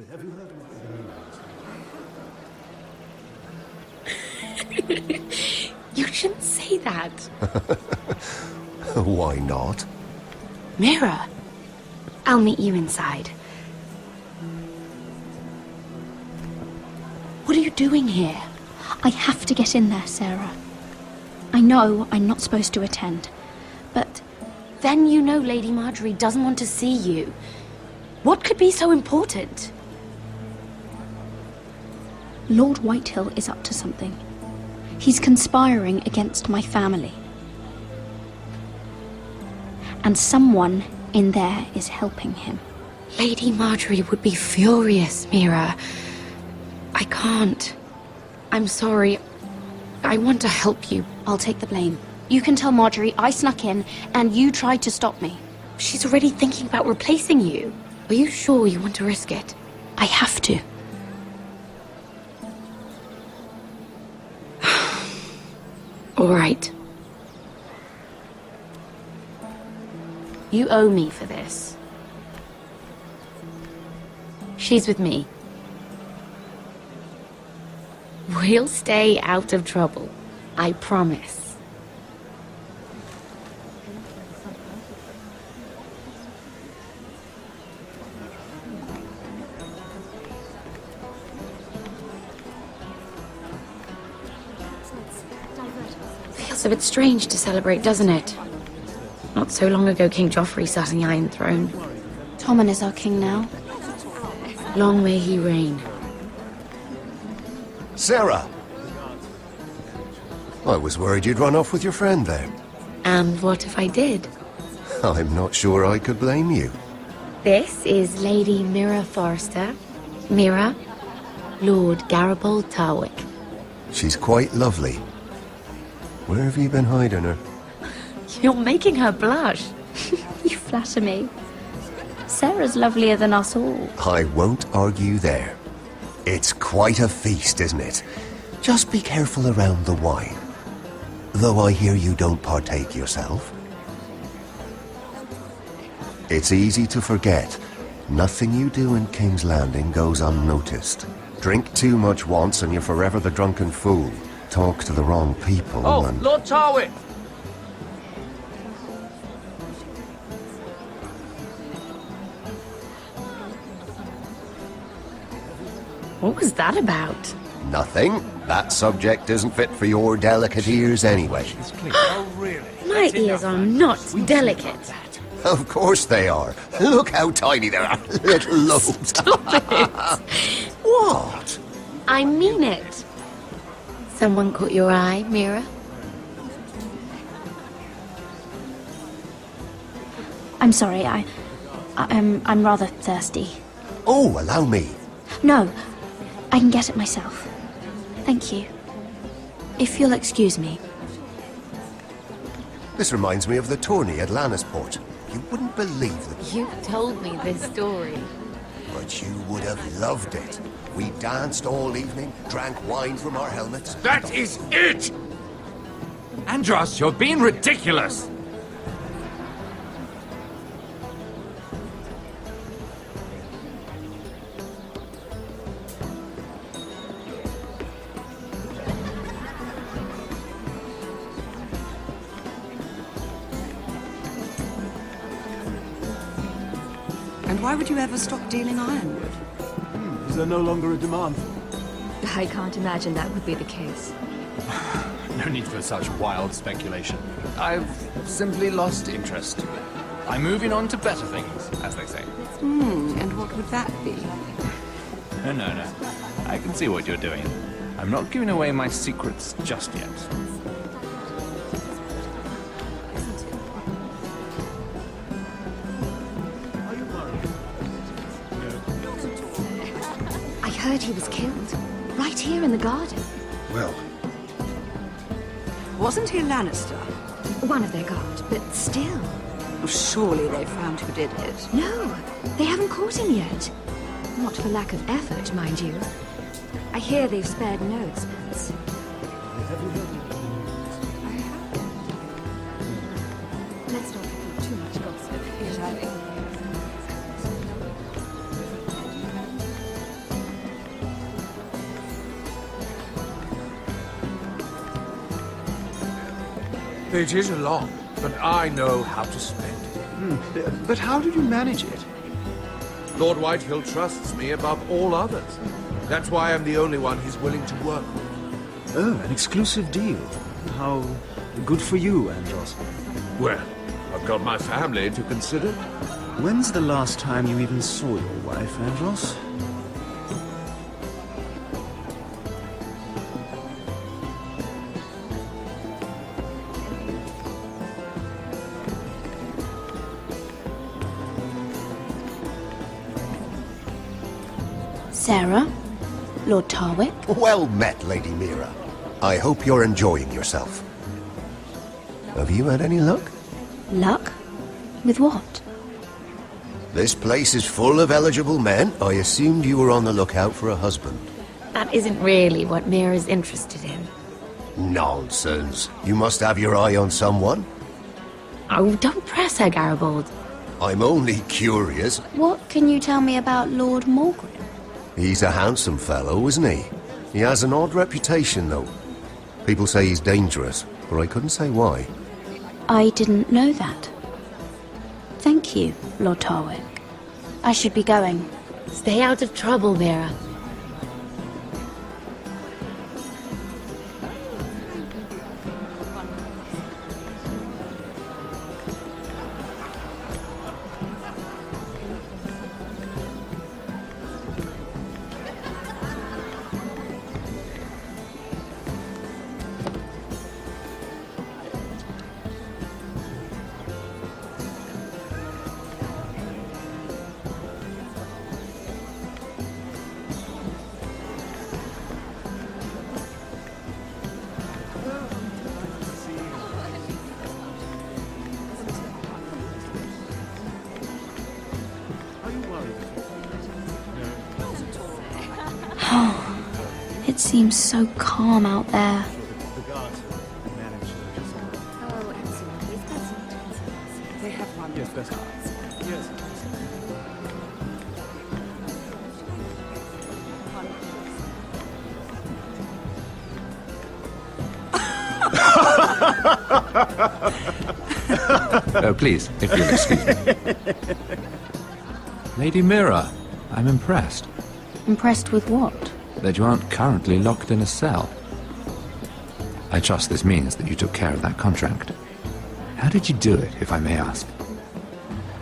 Have you heard of You shouldn't say that. Why not? Mira, I'll meet you inside. What are you doing here? I have to get in there, Sarah. I know I'm not supposed to attend, but... Then you know Lady Marjorie doesn't want to see you. What could be so important? Lord Whitehill is up to something. He's conspiring against my family. And someone in there is helping him. Lady Marjorie would be furious, Mira. I can't. I'm sorry. I want to help you. I'll take the blame. You can tell Marjorie I snuck in and you tried to stop me. She's already thinking about replacing you. Are you sure you want to risk it? I have to. All right. You owe me for this. She's with me. We'll stay out of trouble. I promise. Feels a bit strange to celebrate, doesn't it? Not so long ago, King Joffrey sat on the Iron Throne. Tommen is our king now. Long may he reign. Sarah! I was worried you'd run off with your friend there. And what if I did? I'm not sure I could blame you. This is Lady Mira Forrester. Mira, Lord Garibald Tarwick. She's quite lovely. Where have you been hiding her? You're making her blush. You flatter me. Sarah's lovelier than us all. I won't argue there. It's quite a feast, isn't it? Just be careful around the wine. Though I hear you don't partake yourself. It's easy to forget. Nothing you do in King's Landing goes unnoticed. Drink too much once and you're forever the drunken fool. Talk to the wrong people and... Lord Tarwick! What was that about? Nothing. That subject isn't fit for your delicate ears anyway. Oh, really? My ears are not delicate. Of course they are. Look how tiny they are. Little lobes. Stop it! What? I mean it. Someone caught your eye, Mira? I'm sorry, I'm rather thirsty. Oh, allow me. No, I can get it myself. Thank you. If you'll excuse me. This reminds me of the tourney at Lannisport. You wouldn't believe it, You told me this story. but you would have loved it. We danced all evening, drank wine from our helmets. That is it! Andros, you're being ridiculous! And why would you ever stop dealing ironwood? Is there no longer a demand for it? I can't imagine that would be the case. No need for such wild speculation. I've simply lost interest. I'm moving on to better things, as they say. And what would that be? No. I can see what you're doing. I'm not giving away my secrets just yet. I heard he was killed. Right here in the garden. Well, Wasn't he a Lannister? One of their guard, but still. Well, surely they found who did it. No, they haven't caught him yet. Not for lack of effort, mind you. I hear they've spared no expense. Let's not have too much gossip, shall we? It is a lot, but I know how to spend it. But how did you manage it? Lord Whitehill trusts me above all others. That's why I'm the only one he's willing to work with. Oh, an exclusive deal. How good for you, Andros. Well, I've got my family to consider. When's the last time you even saw your wife, Andros? Sarah? Lord Tarwick? Well met, Lady Mira. I hope you're enjoying yourself. Have you had any luck? Luck? With what? This place is full of eligible men. I assumed you were on the lookout for a husband. That isn't really what Mira's interested in. Nonsense. You must have your eye on someone. Oh, don't press her, Garibaldi. I'm only curious. What can you tell me about Lord Morgrim? He's a handsome fellow, isn't he? He has an odd reputation, though. People say he's dangerous, but I couldn't say why. I didn't know that. Thank you, Lord Tarwick. I should be going. Stay out of trouble, Mira. It seems so calm out there. Oh, absolutely. It's got some utensils. They have one. Yes, best. Yes. Oh, please, if you'll excuse me. Lady Mira, I'm impressed Impressed with what? that you aren't currently locked in a cell. I trust this means that you took care of that contract. How did you do it, if I may ask?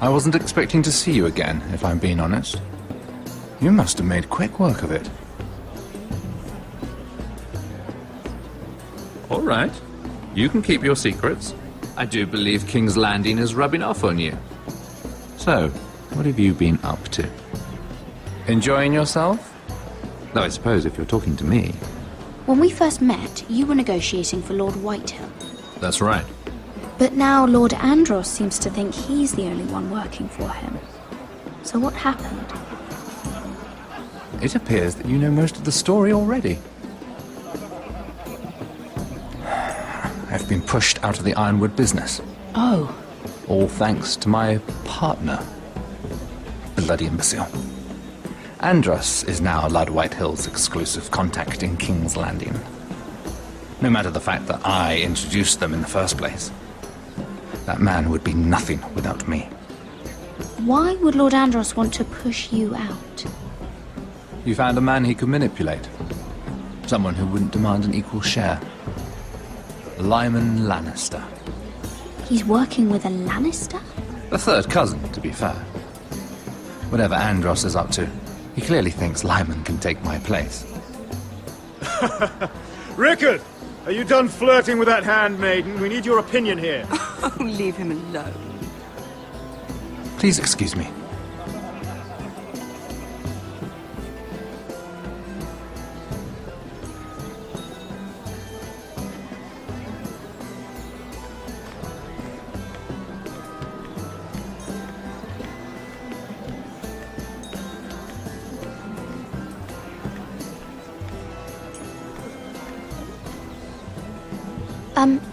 I wasn't expecting to see you again, if I'm being honest. You must have made quick work of it. All right. You can keep your secrets. I do believe King's Landing is rubbing off on you. So, what have you been up to? Enjoying yourself? Though I suppose if you're talking to me... When we first met, you were negotiating for Lord Whitehill. That's right. But now Lord Andros seems to think he's the only one working for him. So what happened? It appears that you know most of the story already. I've been pushed out of the ironwood business. Oh. All thanks to my partner. Bloody imbecile. Andros is now Lord Whitehill's exclusive contact in King's Landing. No matter the fact that I introduced them in the first place. That man would be nothing without me. Why would Lord Andros want to push you out? You found a man he could manipulate. Someone who wouldn't demand an equal share. Lyman Lannister. He's working with a Lannister? A third cousin, to be fair. Whatever Andros is up to, he clearly thinks Lyman can take my place. Rickard! Are you done flirting with that handmaiden? We need your opinion here. Oh, leave him alone. Please excuse me.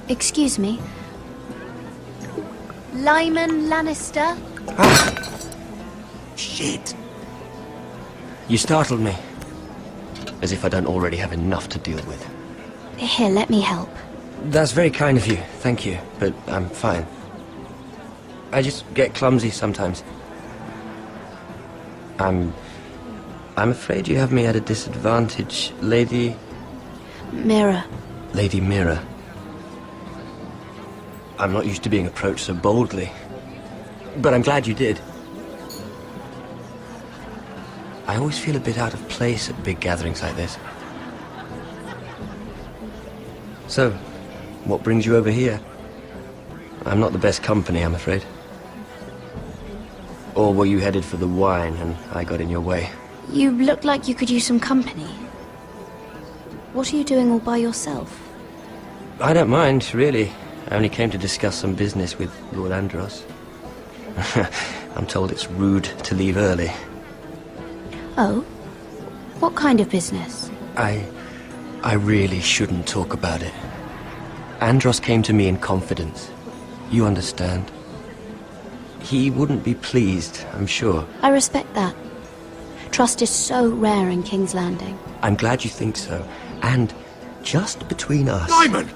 Excuse me. Lyman Lannister? Shit. You startled me. As if I don't already have enough to deal with. Here, let me help. That's very kind of you, thank you, but I'm fine. I just get clumsy sometimes. I'm afraid you have me at a disadvantage, Lady... Mira. Lady Mira. I'm not used to being approached so boldly, but I'm glad you did. I always feel a bit out of place at big gatherings like this. So, what brings you over here? I'm not the best company, I'm afraid. Or were you headed for the wine and I got in your way? You look like you could use some company. What are you doing all by yourself? I don't mind, really. I only came to discuss some business with Lord Andros. I'm told it's rude to leave early. Oh? What kind of business? I really shouldn't talk about it. Andros came to me in confidence. You understand? He wouldn't be pleased, I'm sure. I respect that. Trust is so rare in King's Landing. I'm glad you think so. And just between us... Lyman!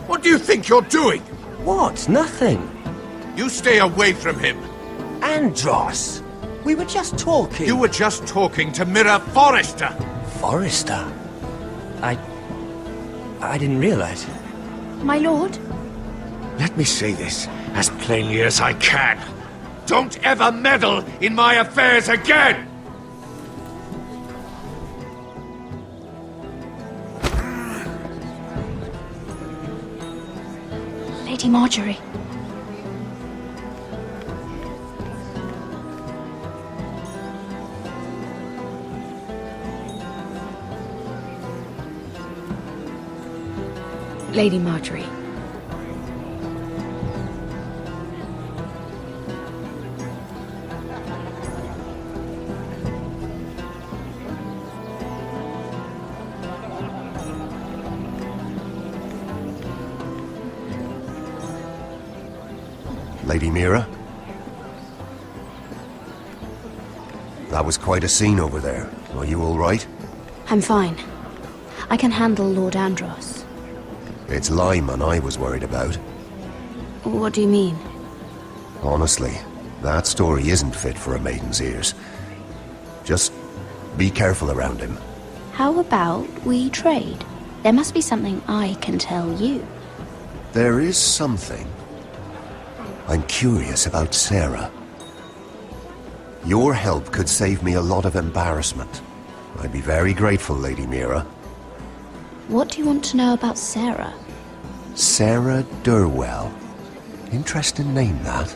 What do you think you're doing? What? Nothing. You stay away from him. Andros! We were just talking. You were just talking to Mira Forrester. Forrester? I didn't realize. My lord? Let me say this as plainly as I can. Don't ever meddle in my affairs again! Lady Marjorie. Lady Marjorie. Lady Mira? That was quite a scene over there. Are you all right? I'm fine. I can handle Lord Andros. It's Lyman I was worried about. What do you mean? Honestly, that story isn't fit for a maiden's ears. Just be careful around him. How about we trade? There must be something I can tell you. There is something. I'm curious about Sarah. Your help could save me a lot of embarrassment. I'd be very grateful, Lady Mira. What do you want to know about Sarah? Sarah Durwell. Interesting name, that.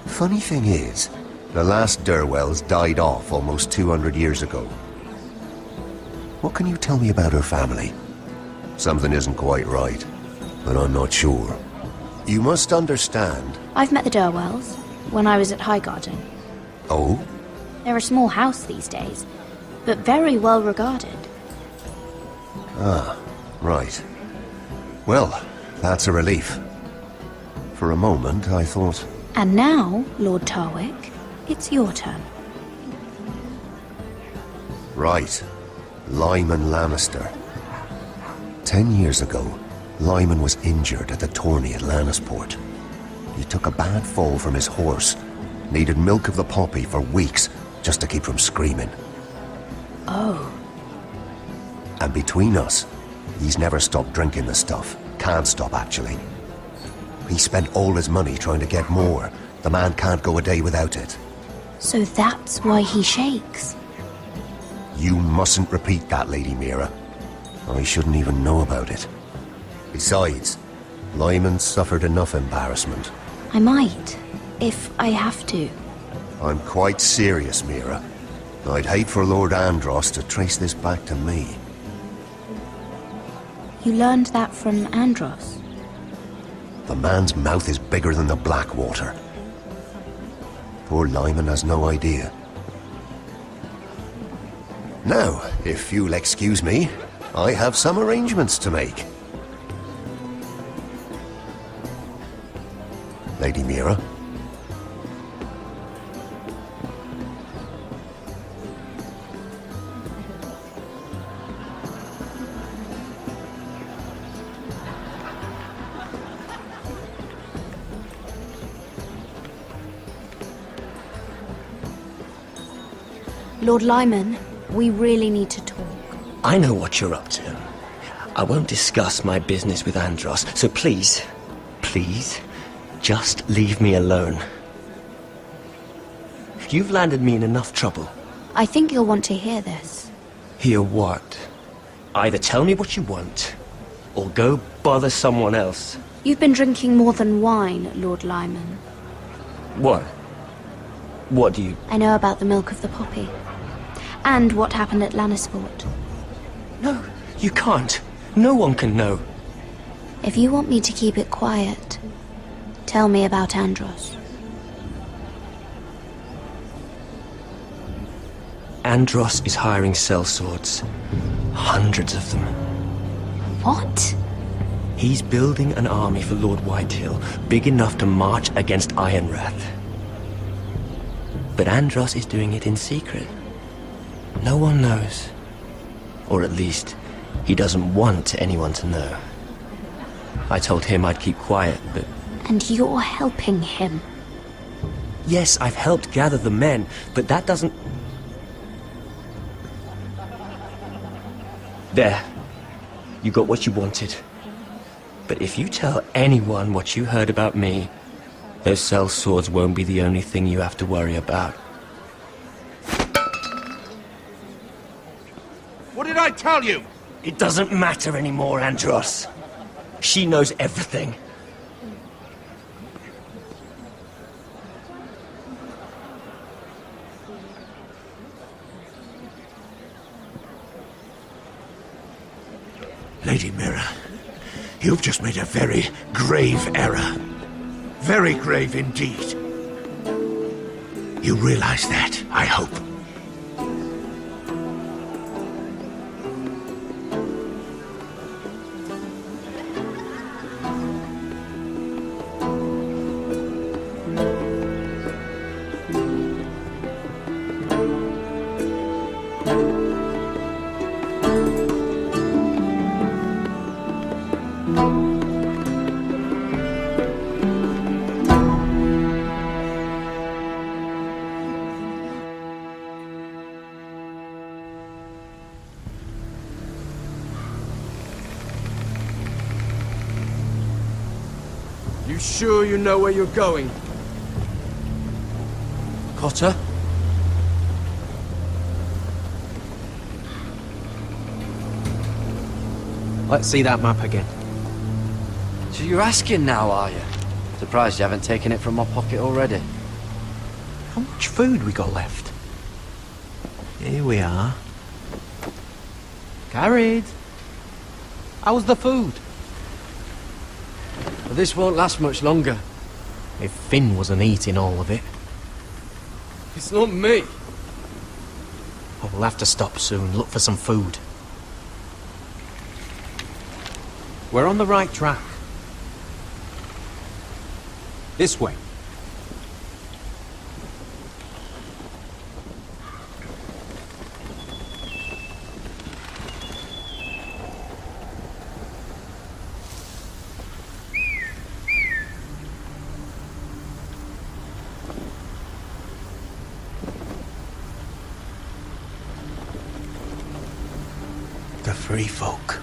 Funny thing is, the last Durwells died off almost 200 years ago. What can you tell me about her family? Something isn't quite right, but I'm not sure. You must understand. I've met the Durwells when I was at Highgarden. Oh? They're a small house these days, but very well regarded. Ah, right. Well, that's a relief. For a moment, I thought... And now, Lord Tarwick, it's your turn. Right. Lyman Lannister. 10 years ago, Lyman was injured at the tourney at Lannisport. He took a bad fall from his horse. Needed milk of the poppy for weeks, just to keep from screaming. Oh. And between us, he's never stopped drinking the stuff. Can't stop, actually. He spent all his money trying to get more. The man can't go a day without it. So that's why he shakes. You mustn't repeat that, Lady Mira. I shouldn't even know about it. Besides, Lyman suffered enough embarrassment. I might, if I have to. I'm quite serious, Mira. I'd hate for Lord Andros to trace this back to me. You learned that from Andros? The man's mouth is bigger than the Blackwater. Poor Lyman has no idea. Now, if you'll excuse me, I have some arrangements to make. Lady Mira? Lord Lyman, we really need to talk. I know what you're up to. I won't discuss my business with Andros, so please, just leave me alone. You've landed me in enough trouble. I think you'll want to hear this. Hear what? Either tell me what you want, or go bother someone else. You've been drinking more than wine, Lord Lyman. What? What do you... I know about the milk of the poppy. And what happened at Lannisport. No, you can't. No one can know. If you want me to keep it quiet, tell me about Andros. Andros is hiring sellswords. Hundreds of them. What? He's building an army for Lord Whitehill, big enough to march against Ironrath. But Andros is doing it in secret. No one knows. Or at least, he doesn't want anyone to know. I told him I'd keep quiet, but... And you're helping him? Yes, I've helped gather the men, but that doesn't... There. You got what you wanted. But if you tell anyone what you heard about me, those sellswords won't be the only thing you have to worry about. What did I tell you? It doesn't matter anymore, Andros. She knows everything. Lady Mira, you've just made a very grave error. Very grave indeed. You realize that, I hope. You sure you know where you're going? Cotter? Let's see that map again. So you're asking now, are you? Surprised you haven't taken it from my pocket already. How much food we got left? Here we are. Carried. How's the food? But this won't last much longer. If Finn wasn't eating all of it. It's not me. Well, we'll have to stop soon, look for some food. We're on the right track. This way. The free folk.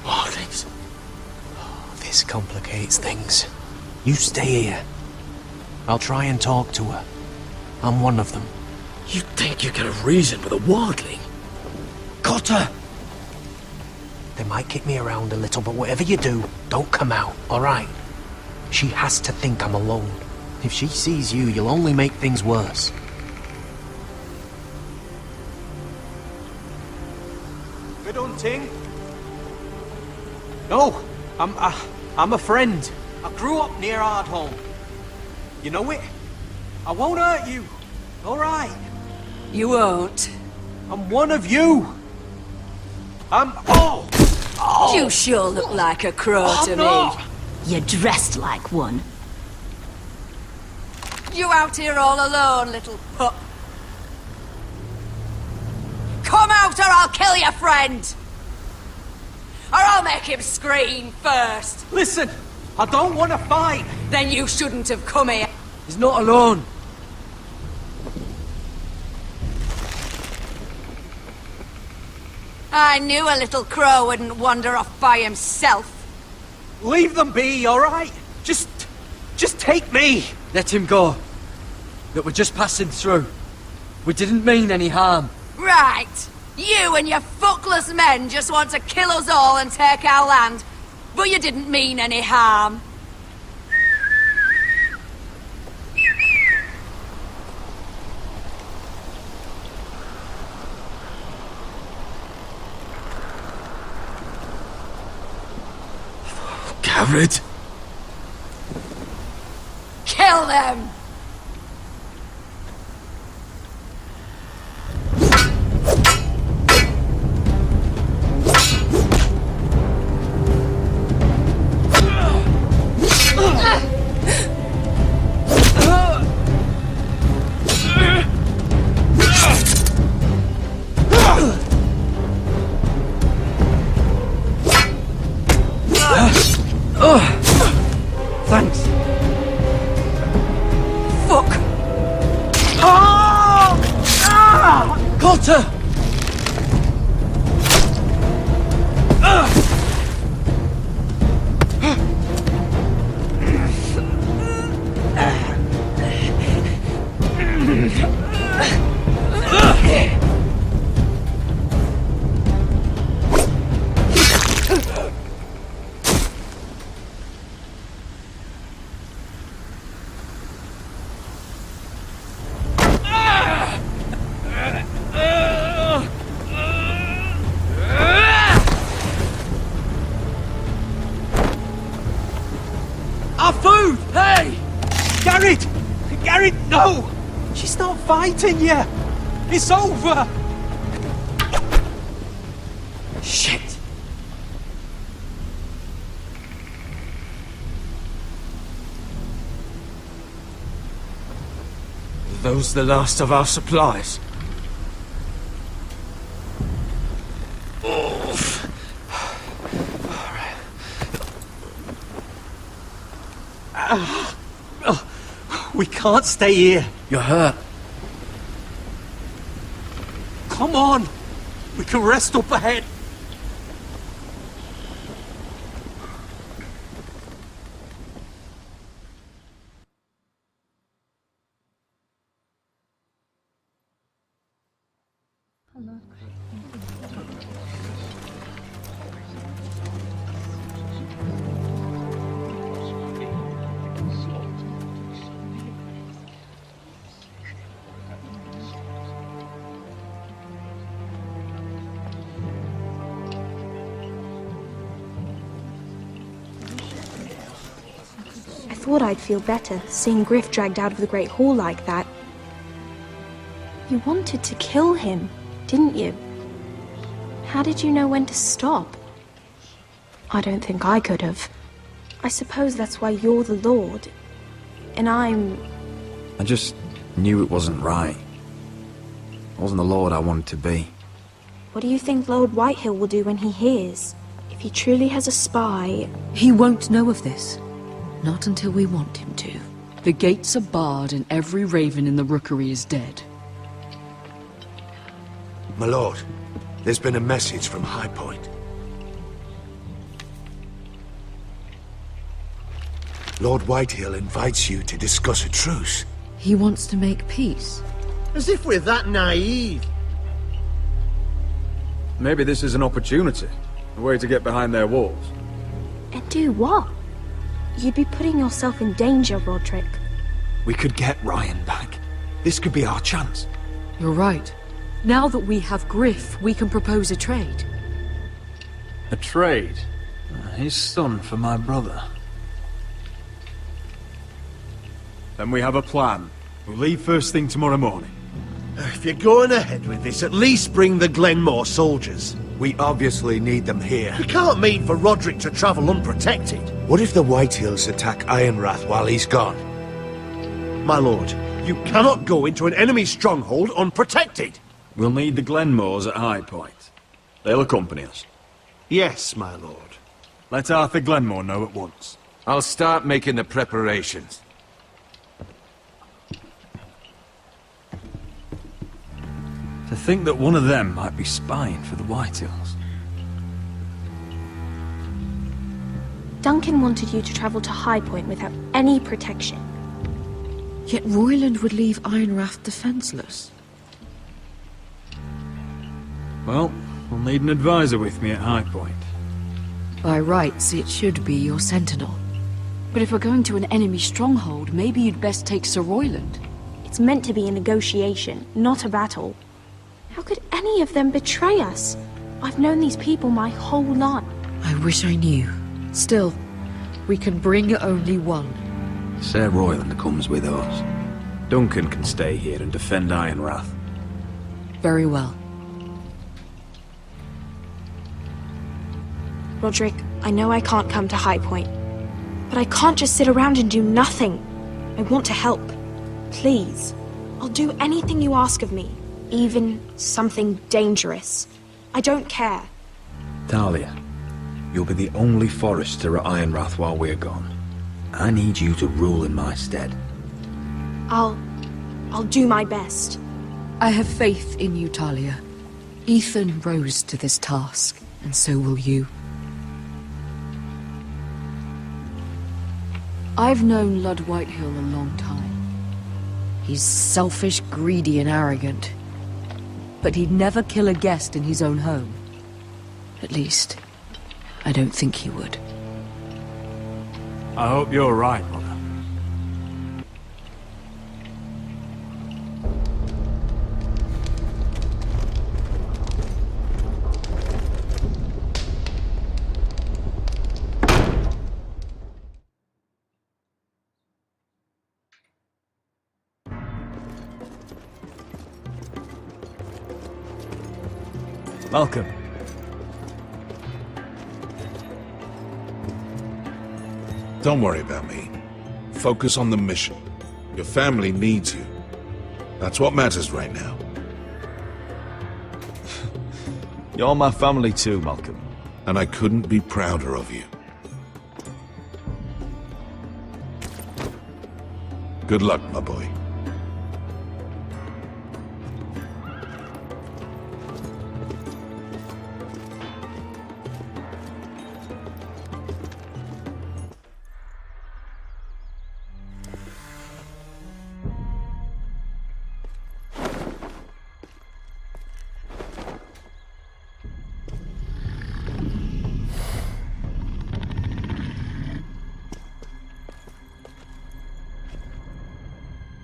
Wildlings. Oh, this complicates things. You stay here. I'll try and talk to her. I'm one of them. You think you can reason with a wildling? Cotter! They might kick me around a little, but whatever you do, don't come out, alright? She has to think I'm alone. If she sees you, you'll only make things worse. Good hunting. No, I'm a friend. I grew up near Ardholm. You know it? I won't hurt you. All right. You won't. I'm one of you. Oh! You sure look like a crow to me. You're dressed like one. You out here all alone, little pup? Come out or I'll kill your friend! Or I'll make him scream first! Listen, I don't want to fight! Then you shouldn't have come here. He's not alone. I knew a little crow wouldn't wander off by himself. Leave them be, alright? Just take me! Let him go. That we're just passing through. We didn't mean any harm. Right. You and your fuckless men just want to kill us all and take our land. But you didn't mean any harm. Garrett! Kill them! Thanks. Fuck! Cotter! Our food! Hey! Garrett! Garrett, no! She's not fighting yet! It's over! Shit! Are those the last of our supplies? We can't stay here. You're hurt. Come on! We can rest up ahead. I thought I'd feel better seeing Griff dragged out of the Great Hall like that. You wanted to kill him, didn't you? How did you know when to stop? I don't think I could have. I suppose that's why you're the Lord, and I'm... I just knew it wasn't right. I wasn't the Lord I wanted to be. What do you think Lord Whitehill will do when he hears? If he truly has a spy... He won't know of this. Not until we want him to. The gates are barred and every raven in the rookery is dead. My lord, there's been a message from High Point. Lord Whitehill invites you to discuss a truce. He wants to make peace. As if we're that naive. Maybe this is an opportunity. A way to get behind their walls. And do what? You'd be putting yourself in danger, Roderick. We could get Ryan back. This could be our chance. You're right. Now that we have Griff, we can propose a trade. A trade? His son for my brother. Then we have a plan. We'll leave first thing tomorrow morning. If you're going ahead with this, at least bring the Glenmore soldiers. We obviously need them here. You can't mean for Roderick to travel unprotected. What if the Whitehills attack Ironrath while he's gone? My lord, you cannot go into an enemy stronghold unprotected. We'll need the Glenmores at High Point. They'll accompany us. Yes, my lord. Let Arthur Glenmore know at once. I'll start making the preparations. For think that one of them might be spying for the Whitehills. Duncan wanted you to travel to High Point without any protection. Yet Royland would leave Ironrath defenseless. Well, I'll need an advisor with me at High Point. By rights, it should be your sentinel. But if we're going to an enemy stronghold, maybe you'd best take Sir Royland. It's meant to be a negotiation, not a battle. How could any of them betray us? I've known these people my whole life. I wish I knew. Still, we can bring only one. Sir Royland comes with us. Duncan can stay here and defend Ironrath. Very well. Roderick, I know I can't come to High Point, but I can't just sit around and do nothing. I want to help. Please. I'll do anything you ask of me, even something dangerous. I don't care. Talia, you'll be the only forester at Ironrath while we're gone. I need you to rule in my stead. I'll do my best. I have faith in you, Talia. Ethan rose to this task, and so will you. I've known Lord Whitehill a long time. He's selfish, greedy, and arrogant. But he'd never kill a guest in his own home. At least, I don't think he would. I hope you're right, Mother. Malcolm. Don't worry about me. Focus on the mission. Your family needs you. That's what matters right now. You're my family too, Malcolm. And I couldn't be prouder of you. Good luck, my boy.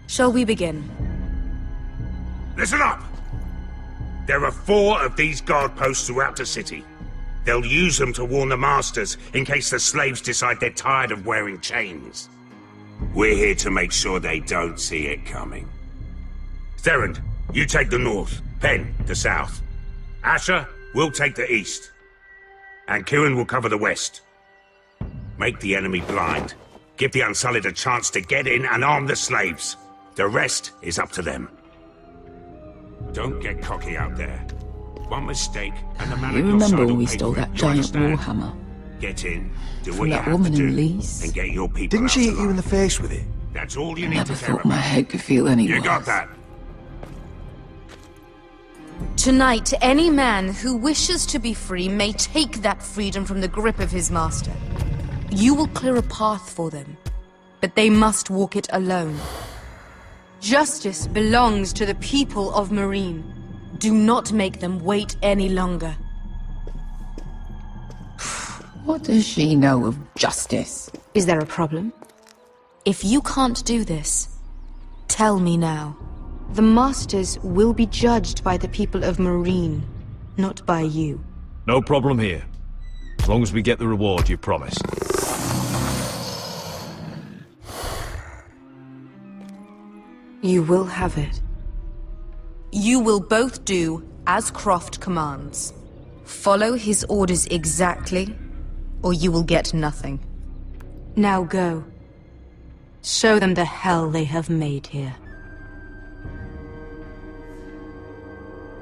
Shall we begin? Listen up! There are 4 of these guard posts throughout the city. They'll use them to warn the masters in case the slaves decide they're tired of wearing chains. We're here to make sure they don't see it coming. Therend, you take the north. Penn, the south. Asher, we'll take the east. And Kieran will cover the west. Make the enemy blind. Give the Unsullied a chance to get in and arm the slaves. The rest is up to them. Don't get cocky out there. One mistake and the man You at your remember side when will we pay stole for it. that You giant understand? warhammer? Get in, do From what you that have woman to in do, Lee's? and get your people Didn't out she hit alive. you in the face with it? That's all you I need never to care thought my about. head could feel any You worse. got that? Tonight, any man who wishes to be free may take that freedom from the grip of his master. You will clear a path for them, but they must walk it alone. Justice belongs to the people of Marine. Do not make them wait any longer. What does she know of justice? Is there a problem? If you can't do this, tell me now. The Masters will be judged by the people of Marine, not by you. No problem here. As long as we get the reward you promised. You will have it. You will both do as Croft commands. Follow his orders exactly, or you will get nothing. Now go. Show them the hell they have made here.